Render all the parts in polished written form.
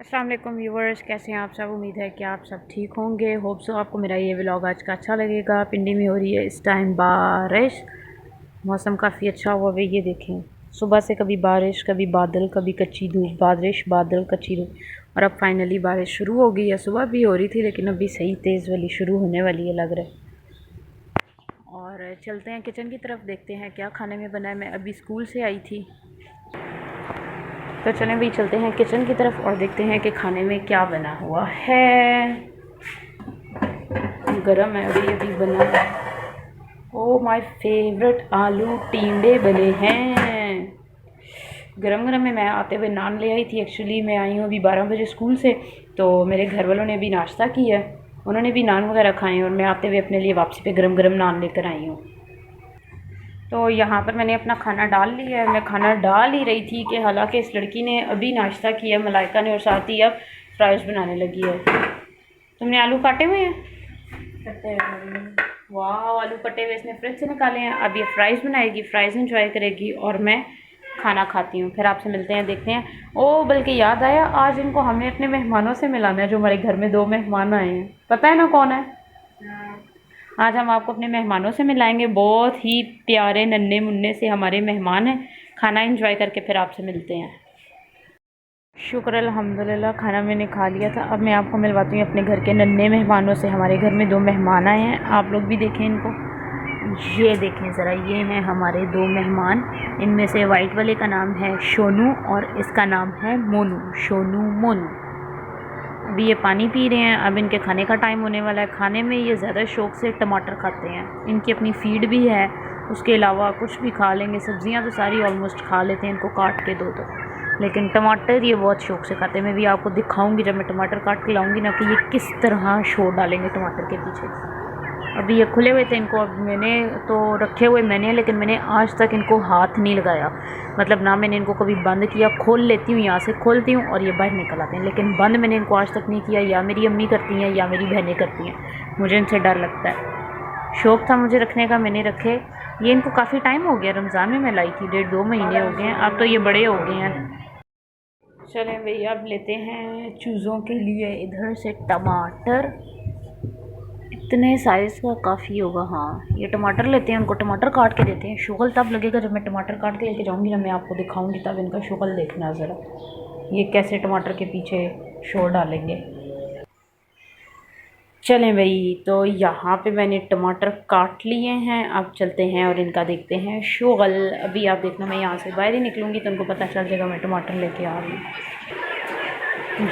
अस्सलाम वालेकुम व्यूवर्स, कैसे हैं आप सब। उम्मीद है कि आप सब ठीक होंगे। होप सो आपको मेरा ये व्लॉग आज का अच्छा लगेगा। पिंडी में हो रही है इस टाइम बारिश। मौसम काफ़ी अच्छा हुआ है। ये देखें, सुबह से कभी बारिश, कभी बादल, कभी कच्ची धूप, बारिश बादल कच्ची धूप, और अब फाइनली बारिश शुरू हो गई है। सुबह भी हो रही थी लेकिन अभी सही तेज़ वाली शुरू होने वाली है लग रहा है। और चलते हैं किचन की तरफ, देखते हैं क्या खाने में बना है। मैं अभी स्कूल से आई थी, तो चलें भाई चलते हैं किचन की तरफ और देखते हैं कि खाने में क्या बना हुआ है। गरम है, अभी अभी बना है। ओ माय फेवरेट, आलू टींडे बने हैं गरम गरम में। मैं आते हुए नान ले आई थी। एक्चुअली मैं आई हूँ अभी 12 बजे स्कूल से, तो मेरे घर वालों ने भी नाश्ता किया है, उन्होंने भी नान वगैरह खाए और मैं आते हुए अपने लिए वापसी पे गरम गरम नान लेकर आई हूँ। तो यहाँ पर मैंने अपना खाना डाल लिया है। मैं खाना डाल ही रही थी कि हालांकि इस लड़की ने अभी नाश्ता किया, मलाइका ने, और साथ ही अब फ्राइज़ बनाने लगी है। तुमने आलू काटे हुए हैं? कटे हुए। वाह, आलू कटे हुए इसने फ्रिज से निकाले हैं। अब ये फ्राइज़ बनाएगी, फ्राइज़ इंजॉय करेगी और मैं खाना खाती हूँ। फिर आपसे मिलते हैं, देखते हैं। ओ बल्कि याद आया, आज इनको हमें अपने मेहमानों से मिलाना है। जो हमारे घर में 2 मेहमान आए हैं, पता है ना कौन है? आज हम आपको अपने मेहमानों से मिलाएंगे। बहुत ही प्यारे नन्हे मुन्ने से हमारे मेहमान हैं। खाना एंजॉय करके फिर आपसे मिलते हैं। शुक्र अल्हम्दुलिल्लाह, खाना मैंने खा लिया था। अब मैं आपको मिलवाती हूँ अपने घर के नन्हे मेहमानों से। हमारे घर में 2 मेहमान आए हैं, आप लोग भी देखें इनको। ये देखें ज़रा, ये हैं हमारे 2 मेहमान। इनमें से वाइट वाले का नाम है शोनू और इसका नाम है मोनू। शोनू मोनू। अभी ये पानी पी रहे हैं। अब इनके खाने का टाइम होने वाला है। खाने में ये ज़्यादा शौक़ से टमाटर खाते हैं। इनकी अपनी फ़ीड भी है, उसके अलावा कुछ भी खा लेंगे। सब्ज़ियां तो सारी ऑलमोस्ट खा लेते हैं, इनको काट के दो तो। लेकिन टमाटर ये बहुत शौक़ से खाते हैं। मैं भी आपको दिखाऊंगी जब मैं टमाटर काट के लाऊंगी ना, कि ये किस तरह शोर डालेंगे टमाटर के पीछे। अभी ये खुले हुए थे, इनको अब मैंने तो रखे हुए लेकिन मैंने आज तक इनको हाथ नहीं लगाया। मतलब ना मैंने इनको कभी बंद किया। खोल लेती हूँ, यहाँ से खोलती हूँ और ये बाहर निकल आते हैं, लेकिन बंद मैंने इनको आज तक नहीं किया। या मेरी अम्मी करती हैं या मेरी बहनें करती हैं, मुझे इनसे डर लगता है। शौक़ था मुझे रखने का, मैंने रखे। ये इनको काफ़ी टाइम हो गया, रमज़ान में मैं लाई थी, 1.5-2 महीने हो गए हैं। अब तो ये बड़े हो गए हैं। चलें भैया, अब लेते हैं चूज़ों के लिए इधर से टमाटर। इतने साइज़ का काफ़ी होगा। हाँ, ये टमाटर लेते हैं, उनको टमाटर काट के देते हैं। शुगल तब लगेगा जब मैं टमाटर काट के लेके जाऊँगी ना, मैं आपको दिखाऊँगी, तब इनका शुगल देखना ज़रा, ये कैसे टमाटर के पीछे शोर डालेंगे। चलें भाई, तो यहाँ पे मैंने टमाटर काट लिए हैं। अब चलते हैं और इनका देखते हैं शुगल। अभी आप देखना, मैं यहाँ से बाहर ही निकलूँगी तो उनको पता चल जाएगा मैं टमाटर लेके आ रही हूँ।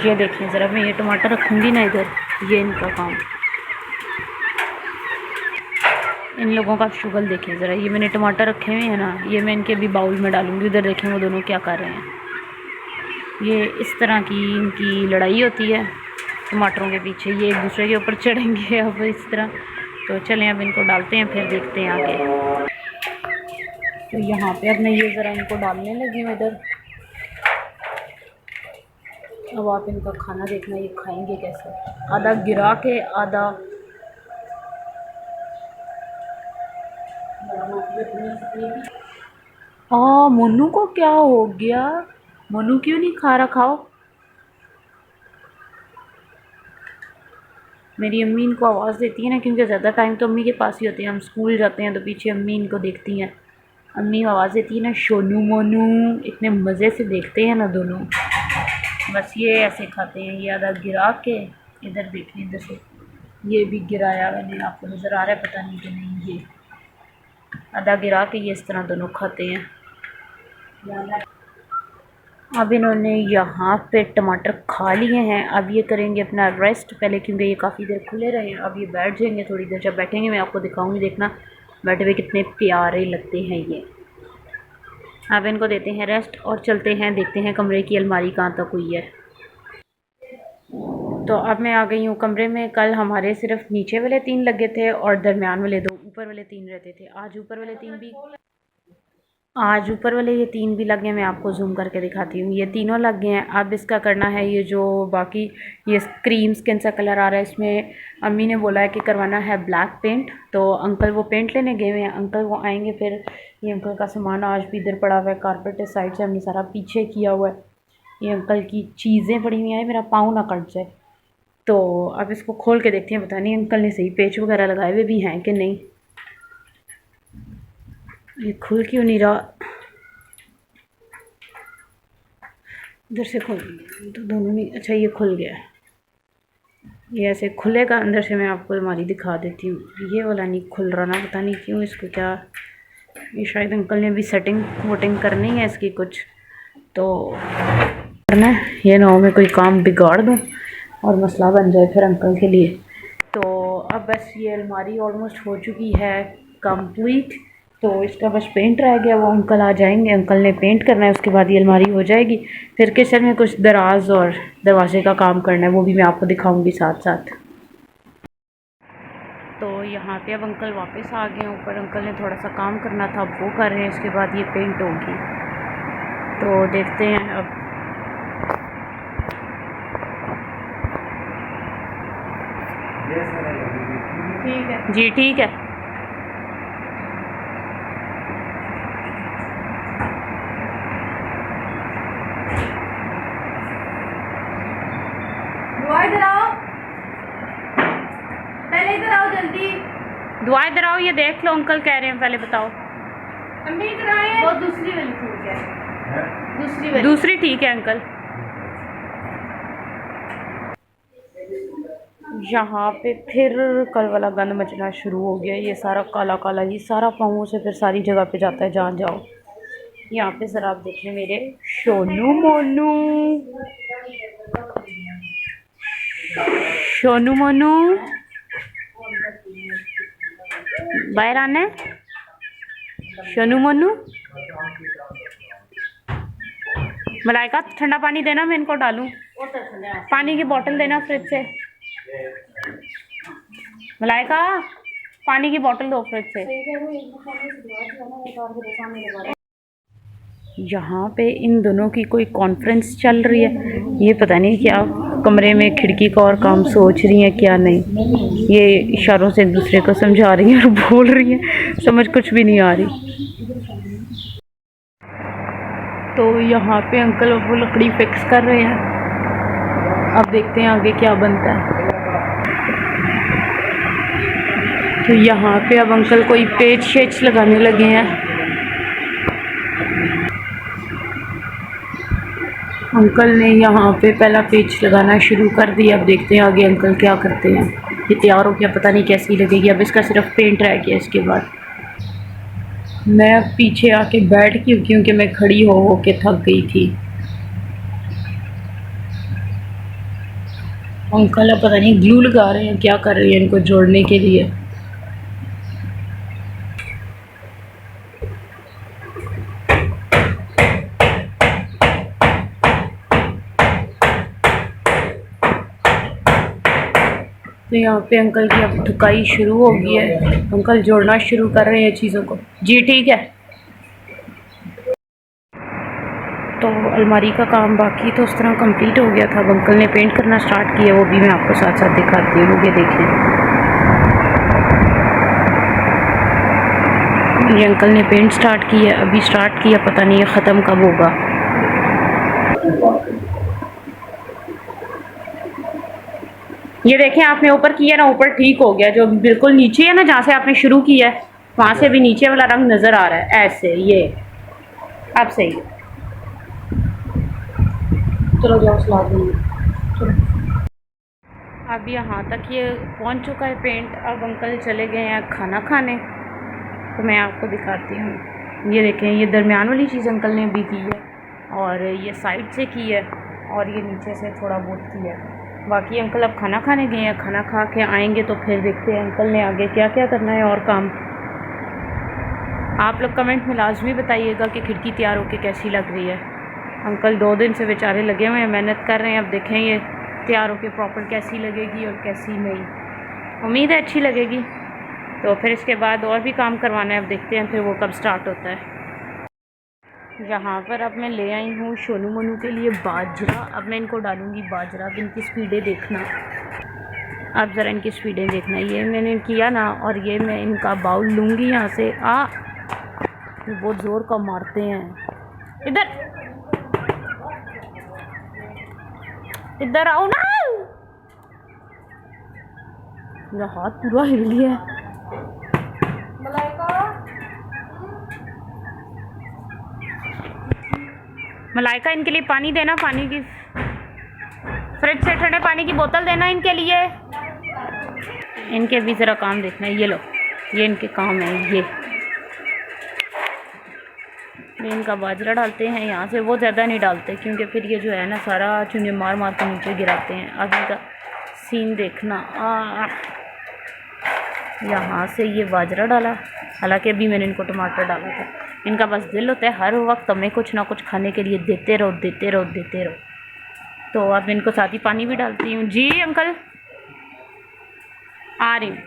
ये देखिए ज़रा, मैं ये टमाटर रखूँगी ना इधर, ये इनका काम। इन लोगों का शुगल देखें ज़रा। ये मैंने टमाटर रखे हुए हैं ना, ये मैं इनके भी बाउल में डालूँगी। उधर देखें वो दोनों क्या कर रहे हैं। ये इस तरह की इनकी लड़ाई होती है टमाटरों के पीछे। ये एक दूसरे के ऊपर चढ़ेंगे अब इस तरह। तो चलें अब इनको डालते हैं, फिर देखते हैं आगे। तो यहाँ पे अब मैं ये ज़रा इनको डालने लगी हूँ इधर। अब आप इनका खाना देखना, ये खाएंगे कैसे। आधा गिरा के, आधा मोनू को क्या हो गया? मोनू क्यों नहीं खा रहा? खाओ। मेरी अम्मी इनको आवाज़ देती है ना, क्योंकि ज़्यादा टाइम तो अम्मी के पास ही होते हैं। हम स्कूल जाते हैं तो पीछे अम्मी इनको देखती हैं। अम्मी आवाज़ देती है ना, शोनू मोनू। इतने मज़े से देखते हैं ना दोनों। बस ये ऐसे खाते हैं। ये आधा गिरा के, इधर देखिए, इधर से ये भी गिराया मैंने, आपको नज़र आ रहा है पता नहीं कि नहीं। ये आधा गिरा के ये इस तरह दोनों खाते हैं। अब इन्होंने यहाँ पे टमाटर खा लिए हैं। अब ये करेंगे अपना रेस्ट पहले, क्योंकि ये काफ़ी देर खुले रहे हैं। अब ये बैठ जाएंगे थोड़ी देर। जब बैठेंगे मैं आपको दिखाऊंगी, देखना बैठे हुए कितने प्यारे लगते हैं ये। अब इनको देते हैं रेस्ट और चलते हैं, देखते हैं कमरे की अलमारी कहाँ तक हुई है। तो अब मैं आ गई हूँ कमरे में। कल हमारे सिर्फ नीचे वाले 3 लगे थे और दरमियान वाले 2, ऊपर वाले 3 रहते थे। आज ऊपर वाले ये 3 भी लग गए। मैं आपको जूम करके दिखाती हूँ, ये तीनों लग गए हैं। अब इसका करना है, ये जो बाकी ये क्रीम स्किन सा कलर आ रहा है, इसमें अम्मी ने बोला है कि करवाना है ब्लैक पेंट। तो अंकल वो पेंट लेने गए हुए हैं, अंकल वो आएंगे फिर। ये अंकल का सामान आज भी इधर पड़ा हुआ है, कारपेट इस साइड से हमने सारा पीछे किया हुआ है। ये अंकल की चीज़ें पड़ी हुई हैं, मेरा पाँव ना कट जाए। तो अब इसको खोल के देखते हैं, पता नहीं अंकल ने सही पेच वगैरह लगाए हुए भी हैं कि नहीं। ये खुल क्यों नहीं रहा? इधर से खुल तो दोनों नहीं, अच्छा ये खुल गया। ये ऐसे खुलेगा अंदर से। मैं आपको अलमारी दिखा देती हूँ। ये वाला नहीं खुल रहा ना, पता नहीं क्यों। इसको क्या, ये शायद अंकल ने भी सेटिंग वोटिंग करनी है इसकी कुछ, तो करना है। ये ना हो मैं कोई काम बिगाड़ दूँ और मसला बन जाए फिर अंकल के लिए। तो अब बस ये अलमारी ऑलमोस्ट हो चुकी है कंप्लीट। तो इसका बस पेंट रह गया, वो अंकल आ जाएंगे, अंकल ने पेंट करना है, उसके बाद ये अलमारी हो जाएगी। फिर किचन में कुछ दराज और दरवाजे का काम करना है, वो भी मैं आपको दिखाऊंगी साथ साथ। तो यहाँ पे अब अंकल वापस आ गए ऊपर। अंकल ने थोड़ा सा काम करना था, अब वो कर रहे हैं, इसके बाद ये पेंट होगी। तो देखते हैं अब। ठीक है जी, ठीक है। दुआ इधर आओ, पहले इधर आओ जल्दी। दुआ इधर आओ, ये देख लो अंकल कह रहे हैं, पहले बताओ। अम्मी इधर आए। वो दूसरी वाली ठीक है, दूसरी ठीक है अंकल। यहाँ पे फिर कल वाला गंद मचना शुरू हो गया। ये सारा काला काला, ये सारा पाँवों से फिर सारी जगह पे जाता है जहाँ जाओ। यहाँ पे ज़रा आप देख लें मेरे शोनू मोनू, शोनू मोनू बाहर आना है। शोनू मोनू, मलाइका ठंडा पानी देना, मैं इनको डालूं। पानी की बोतल देना फ्रिज से। मलाइका पानी की बोतल दो फ्रिज से। यहाँ पे इन दोनों की कोई कॉन्फ्रेंस चल रही है। ये पता नहीं क्या कमरे में खिड़की का और काम सोच रही हैं क्या नहीं। ये इशारों से एक दूसरे को समझा रही हैं और बोल रही हैं, समझ कुछ भी नहीं आ रही। तो यहाँ पे अंकल वो लकड़ी फिक्स कर रहे हैं। अब देखते हैं आगे क्या बनता है। तो यहाँ पे अब अंकल कोई पेच शेच लगाने लगे हैं। अंकल ने यहाँ पे पहला पेच लगाना शुरू कर दिया। अब देखते हैं आगे अंकल क्या करते हैं। ये तैयार हो गया, पता नहीं कैसी लगेगी। अब इसका सिर्फ पेंट रह गया। इसके बाद मैं पीछे आके बैठ गई क्योंकि मैं खड़ी हो के थक गई थी। अंकल अब पता नहीं ग्लू लगा रहे हैं, क्या कर रहे हैं इनको जोड़ने के लिए। तो यहाँ पे अंकल की अब ठुकाई शुरू हो गई है। अंकल जोड़ना शुरू कर रहे हैं चीज़ों को। जी ठीक है। तो अलमारी का काम बाकी तो उस तरह कंप्लीट हो गया था। अब अंकल ने पेंट करना स्टार्ट किया, वो भी मैं आपको साथ साथ दिखाती हूँ। ये देखें, ये अंकल ने पेंट स्टार्ट किया, अभी स्टार्ट किया, पता नहीं ये ख़त्म कब होगा। ये देखें, आपने ऊपर किया ना, ऊपर ठीक हो गया। जो बिल्कुल नीचे है ना, जहाँ से आपने शुरू किया है, वहाँ से भी नीचे वाला रंग नज़र आ रहा है ऐसे। ये अब सही है। चलो जाओ सलाह दूँगी। अब यहाँ तक ये पहुँच चुका है पेंट। अब अंकल चले गए हैं खाना खाने, तो मैं आपको दिखाती हूँ। ये देखें, ये दरमियान वाली चीज़ अंकल ने भी की है, और ये साइड से की है, और ये नीचे से थोड़ा बहुत की है। बाकी अंकल अब खाना खाने गए हैं। खाना खा के आएंगे तो फिर देखते हैं अंकल ने आगे क्या क्या करना है और काम। आप लोग कमेंट में लाजमी बताइएगा कि खिड़की तैयार होके कैसी लग रही है। अंकल 2 दिन से बेचारे लगे हुए हैं, मेहनत कर रहे हैं। अब देखें ये तैयार होके प्रॉपर कैसी लगेगी और कैसी नहीं। उम्मीद है अच्छी लगेगी। तो फिर इसके बाद और भी काम करवाना है। अब देखते हैं फिर वो कब स्टार्ट होता है। यहाँ पर अब मैं ले आई हूँ शोनू मोनू के लिए बाजरा। अब मैं इनको डालूँगी बाजरा। अब इनकी स्पीडें देखना, अब ज़रा इनकी स्पीडें देखना। ये मैंने किया ना, और ये मैं इनका बाउल लूँगी यहाँ से। ये बहुत ज़ोर का मारते हैं। इधर इधर आओ ना, मेरा हाथ पूरा हिल गया है। मलाइका इनके लिए पानी देना, पानी की फ्रिज से ठंडे पानी की बोतल देना इनके लिए। इनके भी ज़रा काम देखना है। ये लो, ये इनके काम है। ये इनका बाजरा डालते हैं यहाँ से, वो ज़्यादा नहीं डालते क्योंकि फिर ये जो है ना सारा चुने मार मार के नीचे गिराते हैं। अब इनका सीन देखना। यहाँ से ये बाजरा डाला, हालांकि अभी मैंने इनको टमाटर डाला था। इनका बस दिल होता है हर वक्त हमें कुछ ना कुछ खाने के लिए देते रहो देते रहो देते रहो। तो अब इनको साथ ही पानी भी डालती हूँ। जी अंकल आ रही हूँ।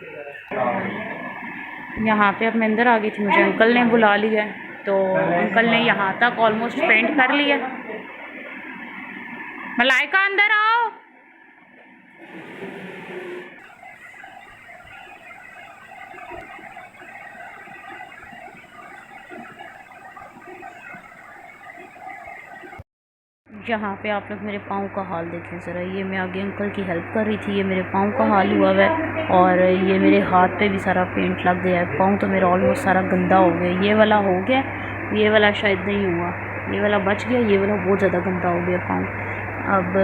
यहाँ पे अब मैं अंदर आ गई थी, मुझे अंकल ने बुला लिया है। तो अंकल ने यहाँ तक ऑलमोस्ट पेंट कर लिया। मलाइका अंदर आओ। यहाँ पे आप लोग मेरे पाँव का हाल देखें ज़रा। ये मैं आगे अंकल की हेल्प कर रही थी, ये मेरे पाँव का हाल हुआ है और ये मेरे हाथ पे भी सारा पेंट लग गया है। पाँव तो मेरा ऑलमोस्ट सारा गंदा हो गया। ये वाला हो गया, ये वाला शायद नहीं हुआ, ये वाला बच गया, ये वाला बहुत ज़्यादा गंदा हो गया पाँव। अब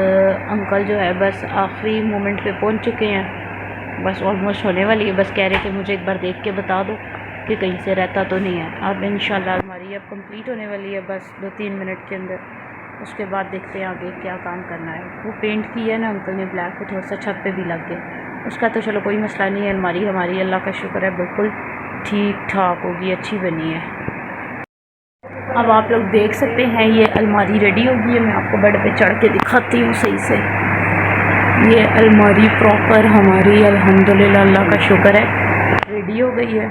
अंकल जो है बस आखिरी मोमेंट पे पहुंच चुके हैं, बस ऑलमोस्ट होने वाली है। बस कह रहे थे मुझे एक बार देख के बता दो कि कहीं से रहता तो नहीं है। अब इंशाल्लाह हमारी अब कंप्लीट होने वाली है, बस 2-3 मिनट के अंदर। उसके बाद देखते हैं आगे क्या काम करना है। वो पेंट किया है ना अंकल ने ब्लैक, को थोड़ा सा छत पे भी लग गया। उसका तो चलो कोई मसला नहीं है। अलमारी हमारी अल्लाह का शुक्र है बिल्कुल ठीक ठाक होगी, अच्छी बनी है। अब आप लोग देख सकते हैं ये अलमारी रेडी हो गई है। मैं आपको बेड पे चढ़ के दिखाती हूँ सही से। ये अलमारी प्रॉपर हमारी अल्हम्दुलिल्लाह अल्लाह का शुक्र है रेडी हो गई है।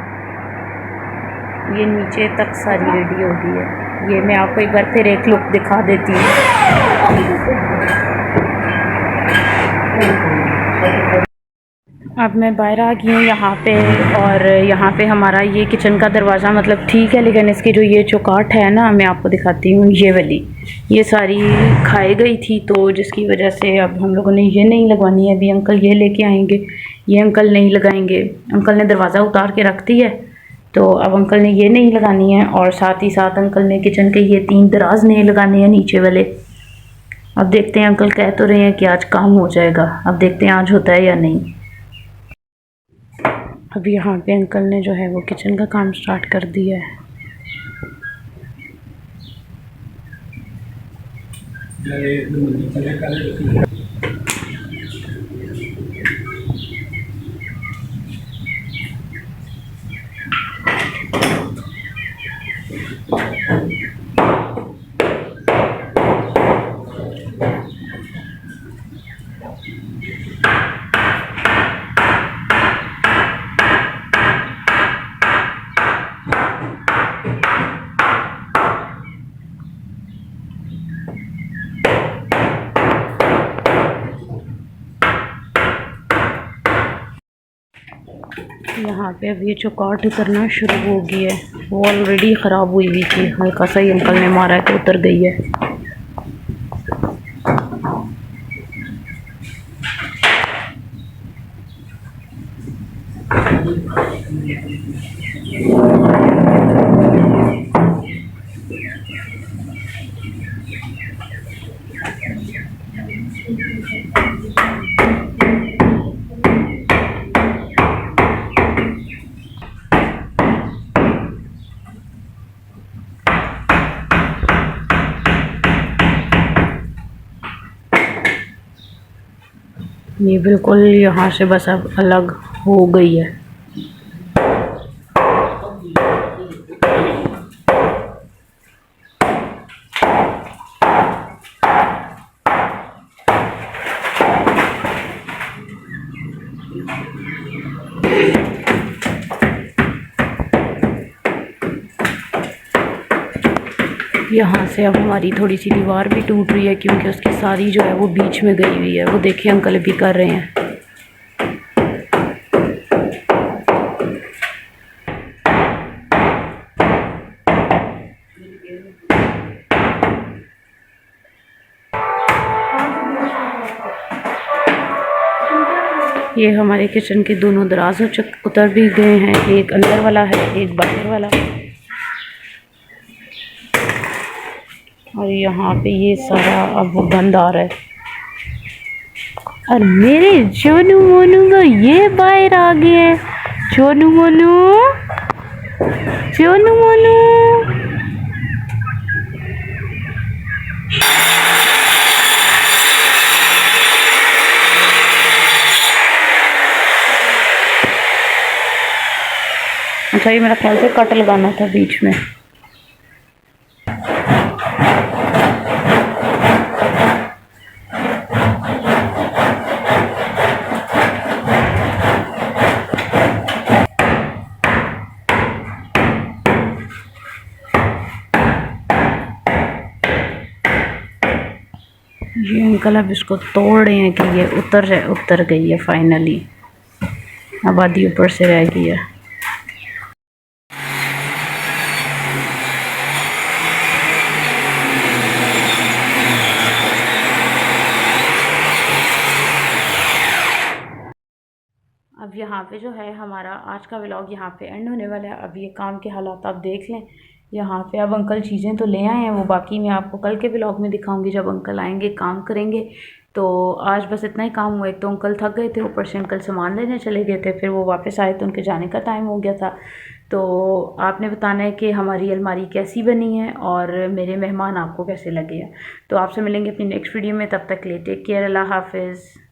ये नीचे तक सारी रेडी हो गई है। ये मैं आपको एक बार फिर एक लुक दिखा देती हूँ। अब मैं बाहर आ गई हूँ यहाँ पे, और यहाँ पे हमारा ये किचन का दरवाज़ा मतलब ठीक है, लेकिन इसकी जो ये चौकाट है ना, मैं आपको दिखाती हूँ। ये वाली ये सारी खाई गई थी, तो जिसकी वजह से अब हम लोगों ने ये नहीं लगवानी है। अभी अंकल ये लेके आएंगे, ये अंकल नहीं लगाएंगे। अंकल ने दरवाज़ा उतार के रख दिया है, तो अब अंकल ने ये नहीं लगानी है। और साथ ही साथ अंकल ने किचन के ये 3 दराज नहीं लगाने हैं नीचे वाले। अब देखते हैं, अंकल कह तो रहे हैं कि आज काम हो जाएगा, अब देखते हैं आज होता है या नहीं। अब यहाँ पे अंकल ने जो है वो किचन का काम स्टार्ट कर दिया है। यहाँ पे अब ये चौकाट उतरना शुरू हो गई है। वो ऑलरेडी ख़राब हुई हुई थी, हल्का सा ही अंकल ने मारा है तो उतर गई है। ये बिल्कुल यहाँ से बस अब अलग हो गई है। यहाँ से अब हमारी थोड़ी सी दीवार भी टूट रही है, क्योंकि उसकी सारी जो है वो बीच में गई हुई है। वो देखिए अंकल भी कर रहे हैं। ये हमारे किचन के दोनों दराज उतर भी गए हैं, एक अंदर वाला है एक बाहर वाला। और यहाँ पे ये सारा अब बंद आ रहा है। और मेरे जोनू मोनू का ये बाहर आ गया है। जोनू मोनू, जोनू मोनू। अच्छा, ये मेरा ख्याल से कट लगाना था बीच में। ये अंकल अब इसको तोड़ रहे हैं कि ये उतर गई है फाइनली। अब आधी ऊपर से रह गई है। अब यहाँ पे जो है हमारा आज का व्लॉग यहाँ पे एंड होने वाला है। अब ये काम के हालात आप देख लें। यहाँ पे अब अंकल चीज़ें तो ले आए हैं, वो बाकी मैं आपको कल के व्लॉग में दिखाऊंगी जब अंकल आएंगे काम करेंगे। तो आज बस इतना ही काम हुआ। एक तो अंकल थक गए थे, ऊपर से अंकल सामान लेने चले गए थे, फिर वो वापस आए तो उनके जाने का टाइम हो गया था। तो आपने बताना है कि हमारी अलमारी कैसी बनी है और मेरे मेहमान आपको कैसे लगे हैं। तो आपसे मिलेंगे अपनी नेक्स्ट वीडियो में, तब तक के लिए टेक केयर, अल्लाह हाफिज़।